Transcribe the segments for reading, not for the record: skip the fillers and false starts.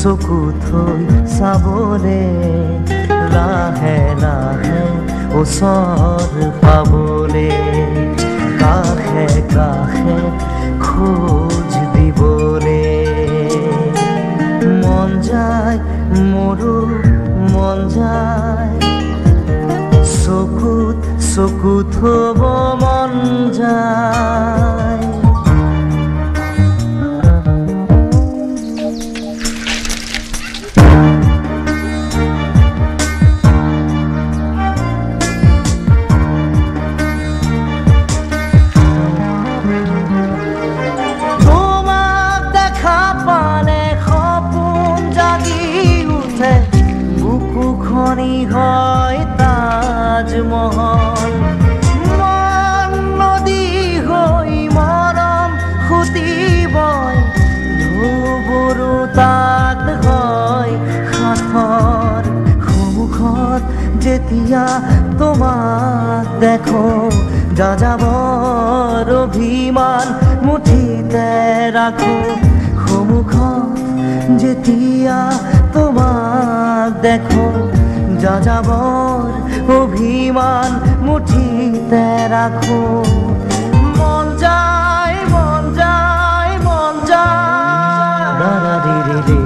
চকু থৈ চাবলে লাহে লাহে ওচৰ পাবলে কাষে কাষে খোজ দিবলে মন যায় মোৰো মন যায় চকুত চকু থব মন যায় হয় তাজমহল মন নদী হৈ মৰম খুটিবই ধুবুৰু তাত হয় সাঁথৰ সন্মুখত যেতিয়া তোমাক দেখো যাযাবৰ অভিমান মুঠিতে ৰাখো সন্মুখত যেতিয়া তোমাক দেখো যাযাবৰ অভিমান মুঠিতে ৰাখো মন যায় মন যায় মন যায় দাদা ৰে ৰে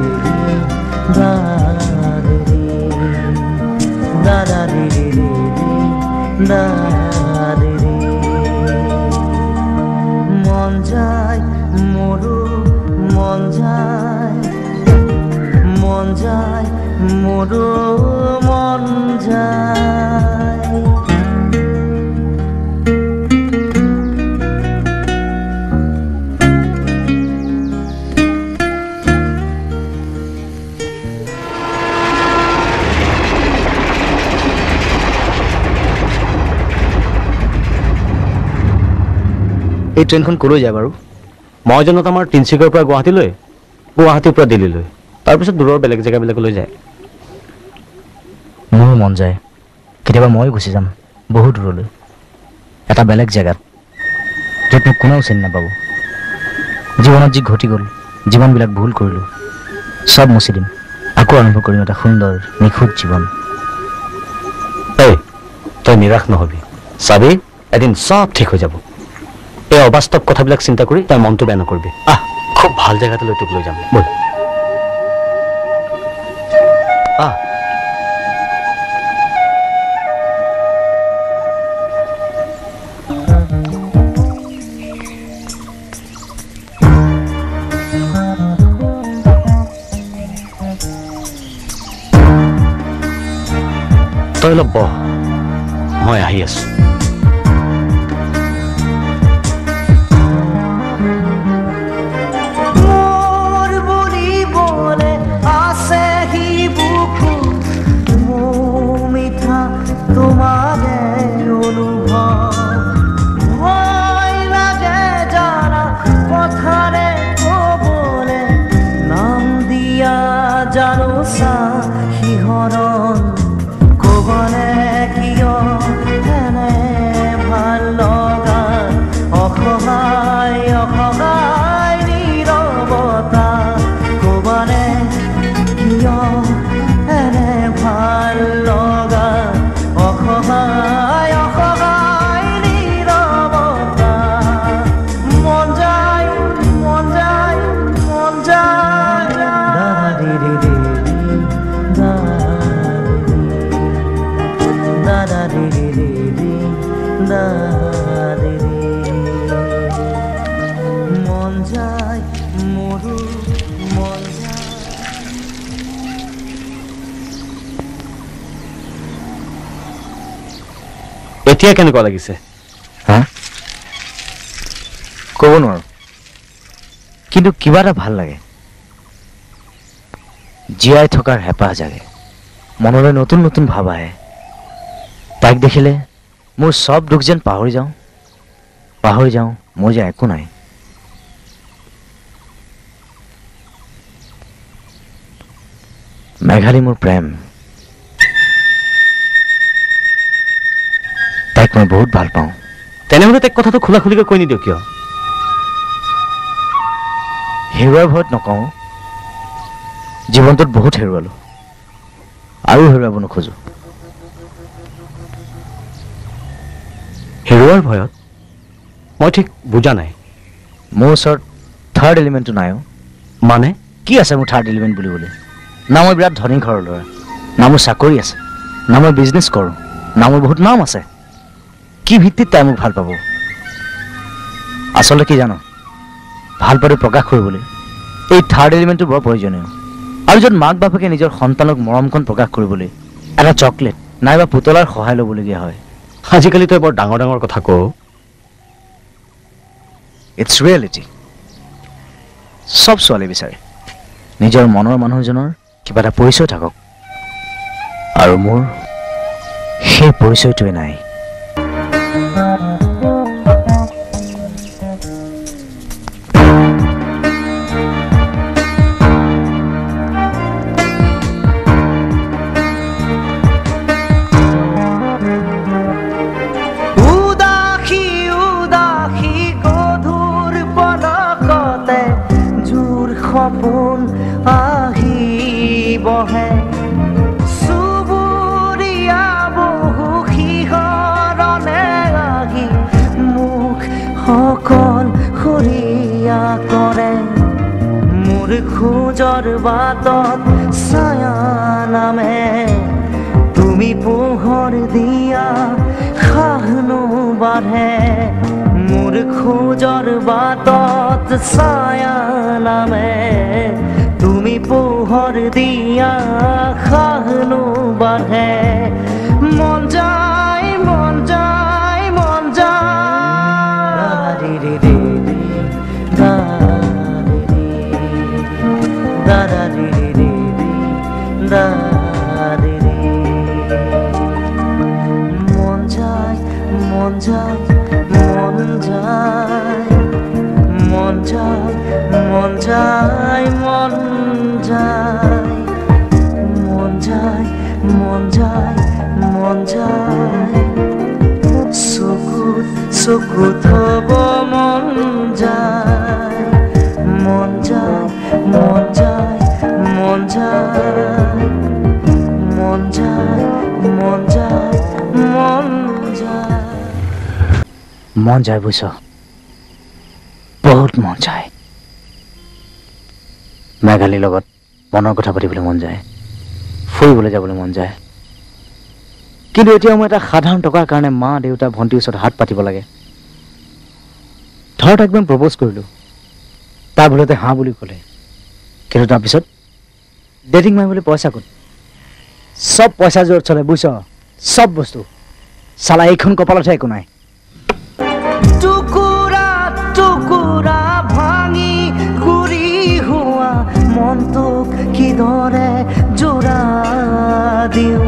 দাদা ৰে ৰে দাদা ৰে মন যায় মোৰো মন যায় মন যায় মোৰো মন যায় এই ট্ৰেইনখন কলৈ যায় বাৰু মই জনাত আমাৰ তিনিচুকীয়াৰ পৰা গুৱাহাটীলৈ গুৱাহাটীৰ পৰা দিল্লীলৈ তাৰপিছত দূৰৰ বেলেগ জেগাবিলাকলৈ যায় মোৰ মন যায় কেতিয়াবা মই গুচি যাম বহুত দূৰলৈ এটা বেলেগ জেগাত য'ত মোক কোনেও চিনি নাপাব জীৱনত যি ঘটি গ'ল যিমানবিলাক ভুল কৰিলোঁ চব মুচি দিম আকৌ আৰম্ভ কৰিম এটা সুন্দৰ নিখুঁত জীৱন এই তই নিৰাশ নহবি চাবি এদিন চব ঠিক হৈ যাব এই অবাস্তৱ কথাবিলাক চিন্তা কৰি তই মনটো বেয়া নকৰিবি খুব ভাল জেগাতে লৈ তোক লৈ যাম বল তই অলপ বহ মই আহি আছো এতিয়া কেনেকুৱা লাগিছে ক'ব নোৱাৰো, কিন্তু কিবা এটা ভাল লাগে। জীয়াই থকাৰ হেঁপাহ জাগে, মনলৈ নতুন নতুন ভাৱ আহে। তাইক দেখিলে মোৰ চব দুখ যেন পাহৰি যাওঁ, মোৰ যে একো নাই। মেঘালী মোৰ প্ৰেম, তাইক মই বহুত ভাল পাওঁ। তেনেহ'লে তাইক কথাটো খোলা খুলিকৈ কৈ নিদিওঁ কিয়? হেৰুৱাৰ ভয়ত নকওঁ, জীৱনটোত বহুত হেৰুৱালো, আৰু হেৰুৱাব নোখোজো। হেৰুৱাৰ ভয়ত? মই ঠিক বুজা নাই। মোৰ ওচৰত থাৰ্ড এলিমেণ্টটো নাই। মানে কি আছে মোৰ থাৰ্ড এলিমেণ্ট বুলিবলৈ? না মই বিৰাট ধনী ঘৰৰ ল'ৰা, না মোৰ চাকৰি আছে, না মই বিজনেছ কৰোঁ, না মোৰ বহুত নাম আছে। কি ভিত্তিত তাই মোক ভাল পাব? আচলতে কি জানো, ভাল পালে প্ৰকাশ কৰিবলৈ এই থাৰ্ড এলিমেণ্টটো বৰ প্ৰয়োজনীয়। আৰু য'ত মাক বাপেকে নিজৰ সন্তানক মৰমকণ প্ৰকাশ কৰিবলৈ এটা চকলেট নাইবা পুতলাৰ সহায় ল'বলগীয়া হয়। আজিকালি তই বৰ ডাঙৰ ডাঙৰ কথা কওঁ। It's reality. চব ছোৱালী বিচাৰে নিজৰ মনৰ মানুহজনৰ কিবা এটা পৰিচয় থাকক, আৰু মোৰ সেই পৰিচয়টোৱে নাই। সপোন আহি বহে, চুবুৰীয়া বহু শিহৰণে আহি মোক সকল সৰিয়া কৰে। মোৰ খোজৰ বাটত ছায়া নামে, তুমি পোহৰ দিয়া সাহনো বাঢ়ে। মোৰ খোজৰ বাটত ছায়া নামে, তুমি পোহৰ দিয়া সাহনো বাঢ়ে। মন যায়, মন যায়, মন যায়, ৰে ৰে ৰে দা ৰে ৰে দা ৰে ৰে দা ৰে ৰে। মন যায়, মন যায়, মন যায়, মন যায়, মন যায়, মন যায়, মন যায়, মন যায়, মন যায়, চকুত চকুত হ'ব মন যায়, মন যায়, মন যায়, মন যায়, মন যায়, মন যায়, মন যায়। মন যায় বুজিছ, বহুত মন যায়। মেঘালীৰ লগত মনৰ কথা পাতিবলৈ মন যায়, ফুৰিবলৈ যাবলৈ মন যায়। কিন্তু এতিয়া মই এটা সাধাৰণ টকাৰ কাৰণে মা দেউতা ভণ্টিৰ ওচৰত হাত পাতিব লাগে। ধৰ তাক মই প্ৰপ'জ কৰিলোঁ, তাৰ ভুলতে হাঁ বুলি ক'লে, কিন্তু তাৰপিছত ডেটিং মাৰিবলৈ পইচা ক'ত? চব পইচা জোৰত চলে বুজিছ, চব বস্তু। চালা এইখন কপালতহে একো নাই। টুকুৰা টুকুৰা ভাঙি গুৰি হোৱা মনটোক কিদৰে জোৰা দিওঁ,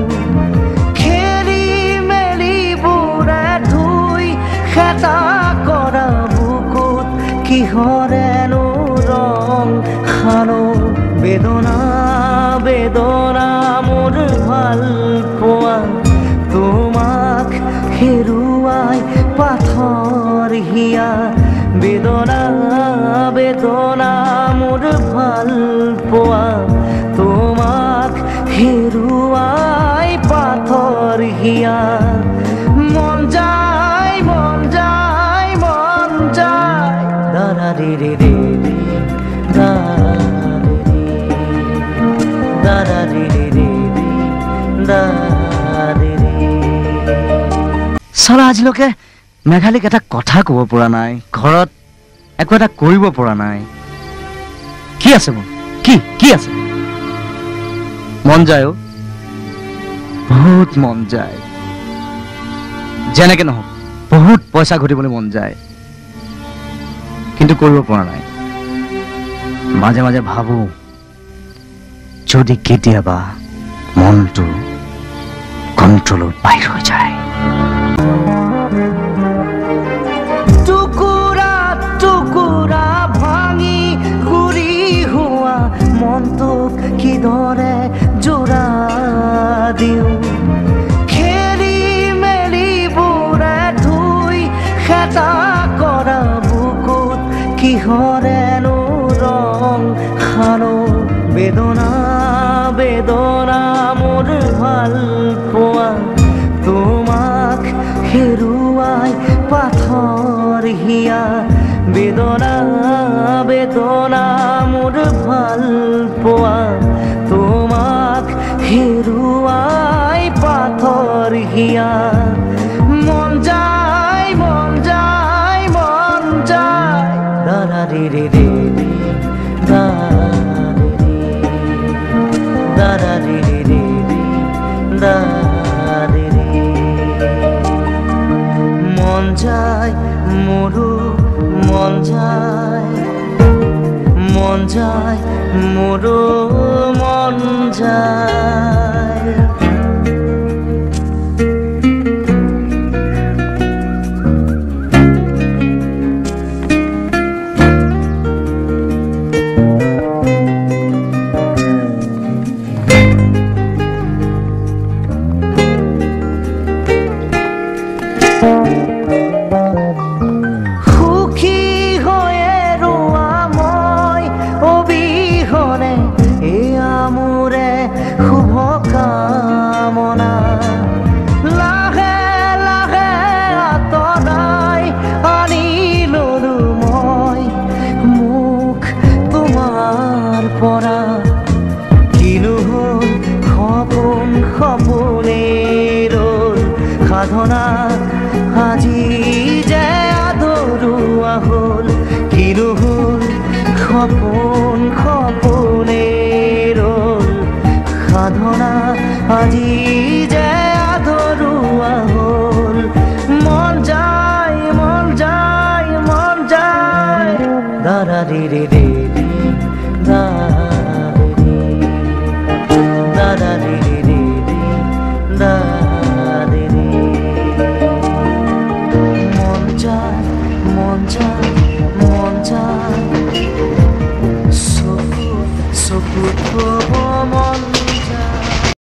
খেলি মেলিবোৰে ধুই খেতা কৰা বুকুত কিহৰেনো ৰং সানো। বেদনা বেদনা মোৰ ভাল পোৱা, তোমাক হেৰুৱাই পাথৰ হিয়া। বেদনা বেদনা মোৰ ভাল পোৱা, তোমাক হেৰুৱাই পাথৰ হিয়া। মন যায়, মন যায়, মন যায়, দাদা ৰে ৰে ৰে দা ৰে ৰে দাদা ৰে ৰে ৰে দা ৰে ৰে। চালা আজিলৈকে মেঘালীক এটা কথা ক'ব পৰা নাই, ঘৰত একো এটা কৰিব পৰা নাই। কি আছে মোৰ? কি কি আছে? মন যায়, বহুত মন যায়। যেনেকে নহওক বহুত পইচা ঘটিবলৈ মন যায়। কিন্তু কৰিব পৰা নাই। মাজে মাজে ভাবো যদি কেতিয়াবা মনটো কন্ট্ৰলৰ বাহিৰ হৈ যায়। টুকুৰা টুকুৰা ভাঙি ঘূৰি হোৱা মনটোক কিদৰে জোৰা দিওঁ, খেলি মেলিবোৰে ধুই খেতা কৰা বুকুত কিহৰেনো ৰং সানো। বেদনা বেদনা মোৰ ভাল পোৱা তোমাক হেৰুৱাই পাথৰ হিয়া। বেদনা বেদনা মোৰ ভাল পোৱা তোমাক হেৰুৱাই পাথৰ হিয়া। মন যায় মন যায় মন যায় দাৰা ৰে ৰে ৰে ৰে দাৰা ৰে ৰে ৰে ৰে দাৰে ৰে। মন যায় মোৰো মন যায় মন যায় মোৰো মন যায়। সাধনা আজি যে আদৰুৱা হ'ল, কিনো হ'ল সপোন সপোনে ৰ'ল। সাধনা আজি যে আদৰুৱা হ'ল।